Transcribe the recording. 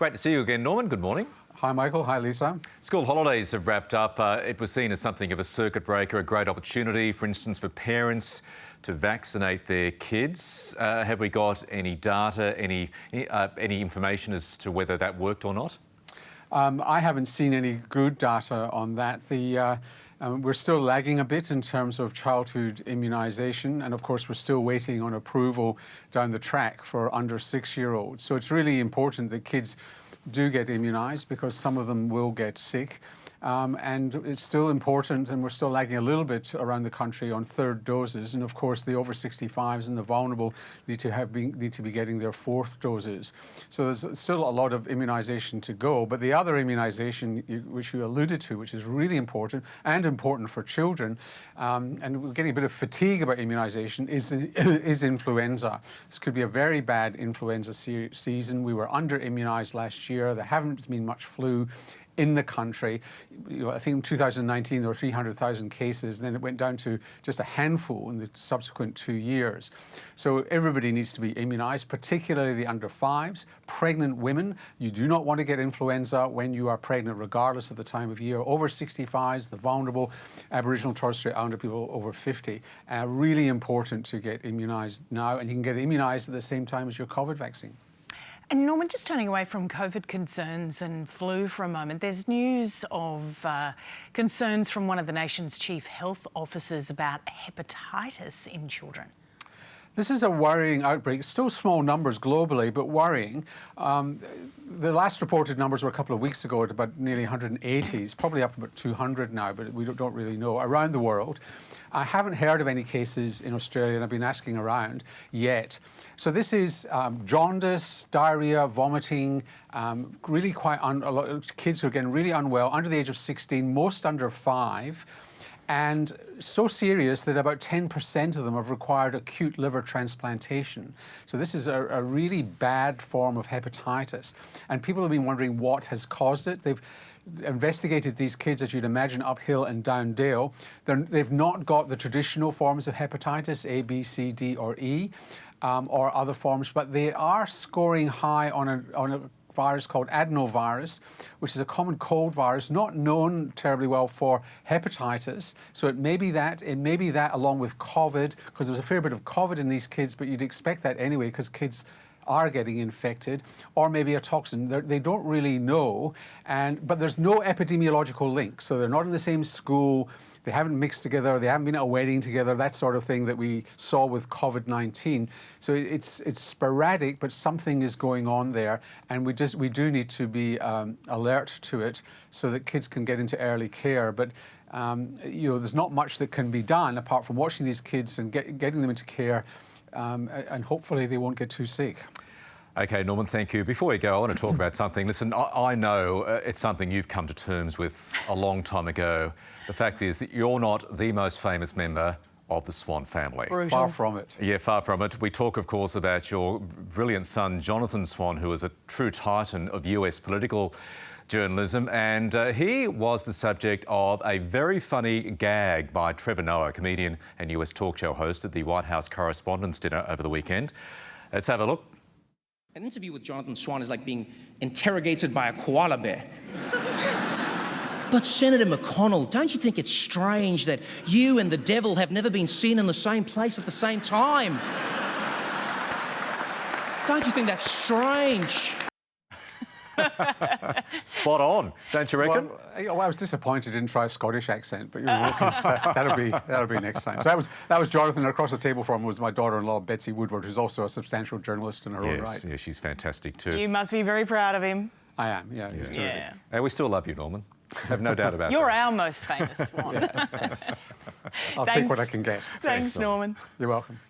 Great to see you again, Norman. Good morning. Hi, Michael. Hi, Lisa. School holidays have wrapped up. It was seen as something of a circuit breaker, a great opportunity, for instance, for parents to vaccinate their kids. Have we got any data, any information as to whether that worked or not? I haven't seen any good data on that. We're still lagging a bit in terms of childhood immunisation, and of course we're still waiting on approval down the track for under 6-year-olds. So it's really important that kids do get immunised because some of them will get sick. And it's still important, and we're still lagging a little bit around the country on third doses. And of course, the over 65s and the vulnerable need to be getting their fourth doses. So there's still a lot of immunisation to go. But the other immunisation, which you alluded to, which is really important and important for children, and we're getting a bit of fatigue about immunisation, is influenza. This could be a very bad influenza season. We were under-immunised last year. There haven't been much flu in the country. I think in 2019 there were 300,000 cases, then it went down to just a handful in the subsequent 2 years. So everybody needs to be immunised, particularly the under 5s. Pregnant women, you do not want to get influenza when you are pregnant, regardless of the time of year. Over 65s, the vulnerable, Aboriginal Torres Strait Islander people over 50. Really important to get immunised now, and you can get immunised at the same time as your COVID vaccine. And Norman, just turning away from COVID concerns and flu for a moment, there's news of concerns from one of the nation's chief health officers about hepatitis in children. This is a worrying outbreak. Still small numbers globally, but worrying. The last reported numbers were a couple of weeks ago at about nearly 180. It's probably up about 200 now, but we don't really know. Around the world, I haven't heard of any cases in Australia, and I've been asking around yet. So this is jaundice, diarrhea, vomiting, really quite a lot of kids who are getting really unwell, under the age of 16, most under 5. And so serious that about 10% of them have required acute liver transplantation. So this is a really bad form of hepatitis. And people have been wondering what has caused it. They've investigated these kids, as you'd imagine, uphill and down dale. They've not got the traditional forms of hepatitis, A, B, C, D, or E, or other forms, but they are scoring high on a virus called adenovirus, which is a common cold virus, not known terribly well for hepatitis. So it may be that along with COVID, because there's a fair bit of COVID in these kids, but you'd expect that anyway because kids are getting infected, or maybe a toxin. They don't really know, but there's no epidemiological link. So they're not in the same school, they haven't mixed together, they haven't been at a wedding together, that sort of thing that we saw with COVID-19. So it's sporadic, but something is going on there, and we do need to be alert to it so that kids can get into early care. But there's not much that can be done apart from watching these kids and getting them into care, and hopefully they won't get too sick. OK, Norman, thank you. Before we go, I want to talk about something. Listen, I know it's something you've come to terms with a long time ago. The fact is that you're not the most famous member of the Swan family. Brutal. Far from it. Yeah, far from it. We talk, of course, about your brilliant son, Jonathan Swan, who is a true titan of US political journalism, and he was the subject of a very funny gag by Trevor Noah, comedian and US talk show host at the White House Correspondents' Dinner over the weekend. Let's have a look. An interview with Jonathan Swan is like being interrogated by a koala bear. But Senator McConnell, don't you think it's strange that you and the devil have never been seen in the same place at the same time? Don't you think that's strange? Spot on, don't you reckon? Well, I was disappointed I didn't try a Scottish accent, but you're welcome. that'll be next time. So that was Jonathan. Across the table from him was my daughter-in-law, Betsy Woodward, who's also a substantial journalist in her own right. Yeah, she's fantastic too. You must be very proud of him. I am, yeah. He's terrific. Yeah. And we still love you, Norman. I have no doubt about You're that. our most famous one. I'll take what I can get. Thanks, Norman. You're welcome.